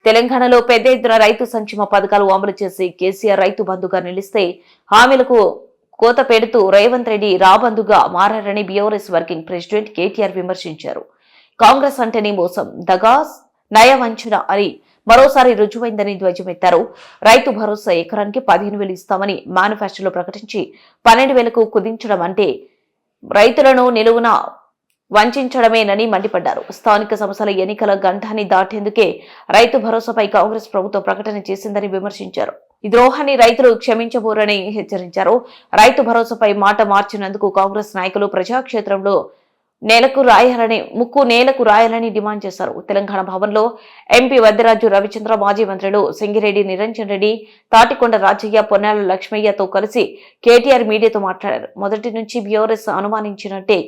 తెలంగాణలో పెద్ద ఎత్తున రైతు సంక్షేమ పథకాలు అమలు చేసి కేసీఆర్ రైతు బంధుగా నిలిస్తే హామీలకు కోత పెడుతూ రేవంత్ రెడ్డి రాబందుగా మారారని బీఆర్ఎస్ వర్కింగ్ ప్రెసిడెంట్ కేటీఆర్ విమర్శించారు. కాంగ్రెస్ అంటేనే మోసం, దగా, నయవంచన అని మరోసారి రుజువైందని ధ్వజమెత్తారు. రైతు భరోసా ఎకరానికి 15,000 ఇస్తామని మేనిఫెస్టోలో ప్రకటించి 12,000కు కుదించడం అంటే రైతులను నిలువున వంచడమేనని మండిపడ్డారు. స్థానిక సంస్థల ఎన్నికల గంటాన్ని దాటేందుకే రైతు భరోసాపై కాంగ్రెస్ ప్రభుత్వం ప్రకటన చేసిందని విమర్శించారు. ఈ ద్రోహాన్ని రైతులు క్షమించబోరని హెచ్చరించారు. రైతు భరోసాపై మాట మార్చినందుకు కాంగ్రెస్ నాయకులు ప్రజాక్షేత్రంలో నేలకు రాయాలని డిమాండ్ చేశారు. తెలంగాణ భవన్లో ఎంపీ వద్దిరాజు రవిచంద్ర, మాజీ మంత్రులు సింగిరెడ్డి నిరంజన్ రెడ్డి, తాటికొండ రాజయ్య, పొన్నాల లక్ష్మయ్యతో కలిసి కేటీఆర్ మీడియాతో మాట్లాడారు. మొదటి నుంచి బీఆర్ఎస్ అనుమానించినట్టే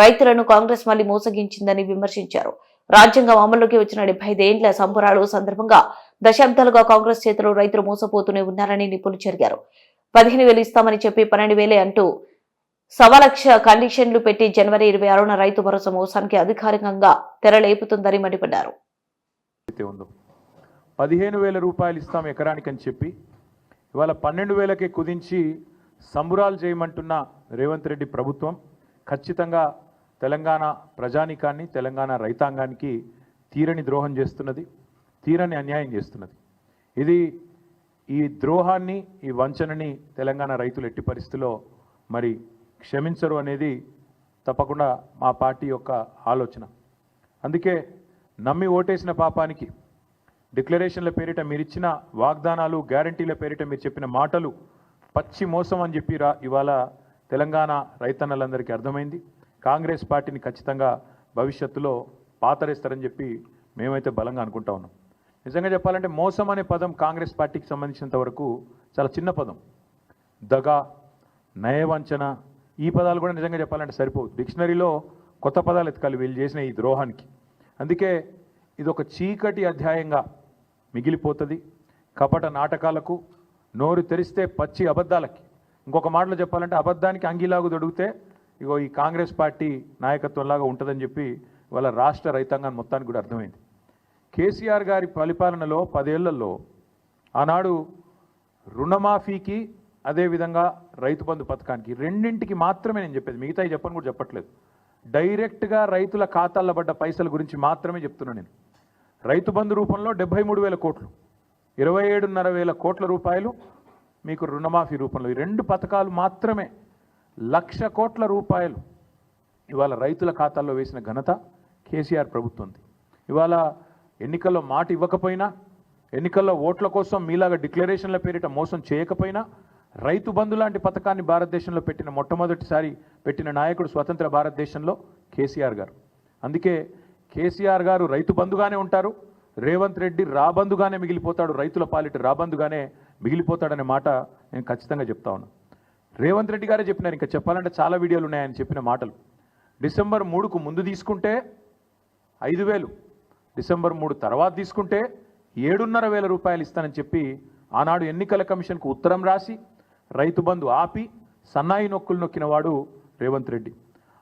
రైతులను కాంగ్రెస్ మళ్లీ మోసగించిందని విమర్శించారు. రాజ్యాంగం అమల్లోకి వచ్చిన 75 ఏండ్ల సంబరాలు సందర్భంగా దశాబ్దాలుగా కాంగ్రెస్ చేతిలో రైతులు మోసపోతూనే ఉన్నారని నిపుణులు జరిగారు. 15,000 ఇస్తామని చెప్పి 12,000 అంటూ 1,00,000 కండిషన్లు పెట్టి జనవరి 26న రైతు భరోసా మోసానికి అధికారికంగా తెరలేపుతుందని మండిపడ్డారు. 15,000 రూపాయలు ఇస్తాం ఎకరానికి అని చెప్పి ఇవాళ 12,000కే కుదించి సంబురాలు చేయమంటున్న రేవంత్ రెడ్డి ప్రభుత్వం ఖచ్చితంగా తెలంగాణ ప్రజానీకాన్ని, తెలంగాణ రైతాంగానికి తీరని ద్రోహం చేస్తున్నది, తీరని అన్యాయం చేస్తున్నది. ఈ ద్రోహాన్ని, ఈ వంచనని తెలంగాణ రైతులు ఎట్టి పరిస్థితిలో మరి క్షమించరు అనేది తప్పకుండా మా పార్టీ యొక్క ఆలోచన. అందుకే నమ్మి ఓటేసిన పాపానికి డిక్లరేషన్ల పేరిట మీరు ఇచ్చిన వాగ్దానాలు, గ్యారంటీల పేరిట మీరు చెప్పిన మాటలు పచ్చి మోసం అని చెప్పి ఇవాళ తెలంగాణ రైతన్నలందరికీ అర్థమైంది. కాంగ్రెస్ పార్టీని ఖచ్చితంగా భవిష్యత్తులో పాతరేస్తారని చెప్పి మేమైతే బలంగా అనుకుంటా ఉన్నాం. నిజంగా చెప్పాలంటే మోసం అనే పదం కాంగ్రెస్ పార్టీకి సంబంధించినంత వరకు చాలా చిన్న పదం. దగా, నయవంచన, ఈ పదాలు కూడా నిజంగా చెప్పాలంటే సరిపోదు. డిక్షనరీలో కొత్త పదాలు ఎతకాలి వీళ్ళు చేసిన ఈ ద్రోహానికి. అందుకే ఇది ఒక చీకటి అధ్యాయంగా మిగిలిపోతుంది. కపట నాటకాలకు, నోరు తెరిస్తే పచ్చి అబద్ధాలకి, ఇంకొక మాటలో చెప్పాలంటే అబద్ధానికి అంగిలాగు దొడిగితే ఇగో ఈ కాంగ్రెస్ పార్టీ నాయకత్వంలాగా ఉంటుందని చెప్పి వాళ్ళ రాష్ట్ర రైతాంగాన్ని మొత్తానికి కూడా అర్థమైంది. కేసీఆర్ గారి పరిపాలనలో 10 ఏళ్లలో ఆనాడు రుణమాఫీకి, అదేవిధంగా రైతు బంధు పథకానికి, రెండింటికి మాత్రమే నేను చెప్పేది, మిగతా చెప్పని కూడా చెప్పట్లేదు. డైరెక్ట్గా రైతుల ఖాతాల్లో పడ్డ పైసల గురించి మాత్రమే చెప్తున్నాను నేను. రైతు బంధు రూపంలో 73,000 కోట్లు, 27,500 కోట్ల రూపాయలు మీకు రుణమాఫీ రూపంలో, ఈ 2 పథకాలు మాత్రమే 1,00,000 కోట్ల రూపాయలు ఇవాళ రైతుల ఖాతాల్లో వేసిన ఘనత కేసీఆర్ ప్రభుత్వంది. ఇవాళ ఎన్నికల్లో మాట ఇవ్వకపోయినా, ఎన్నికల్లో ఓట్ల కోసం మీలాగా డిక్లరేషన్ల పేరిట మోసం చేయకపోయినా, రైతు బంధు లాంటి పథకాన్ని భారతదేశంలో మొట్టమొదటిసారి పెట్టిన నాయకుడు స్వతంత్ర భారతదేశంలో కేసీఆర్ గారు. అందుకే కేసీఆర్ గారు రైతు బంధుగానే ఉంటారు, రేవంత్ రెడ్డి రాబందుగానే మిగిలిపోతాడు, రైతుల పాలిట రాబందుగానే మిగిలిపోతాడనే మాట నేను ఖచ్చితంగా చెప్తా ఉన్నాను. రేవంత్ రెడ్డి గారే చెప్పినారు, ఇంకా చెప్పాలంటే చాలా వీడియోలు ఉన్నాయని చెప్పిన మాటలు. డిసెంబర్ 3కు ముందు తీసుకుంటే 5,000, డిసెంబర్ 3 తర్వాత తీసుకుంటే 7,500 రూపాయలు ఇస్తానని చెప్పి ఆనాడు ఎన్నికల కమిషన్కు ఉత్తరం రాసి రైతు బంధు ఆపి సన్నాయి నొక్కులు నొక్కిన వాడు రేవంత్ రెడ్డి.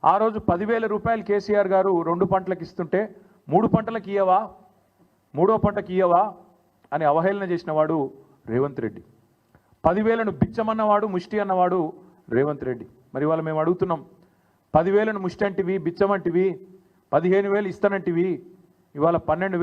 ఆ రోజు 10,000 రూపాయలు కేసీఆర్ గారు 2 పంటలకు ఇస్తుంటే 3 పంటలకు ఇయ్యవా, 3వ పంటకు ఇయ్యవా అని అవహేళన చేసిన వాడు రేవంత్ రెడ్డి. 10,000ను బిచ్చమన్నవాడు, ముష్టి అన్నవాడు రేవంత్ రెడ్డి. మరి ఇవాళ మేము అడుగుతున్నాం, 10,000ను ముష్టి అంటివి, బిచ్చమంటివి, 15,000 ఇస్తానంటివి, ఇవాళ 12,000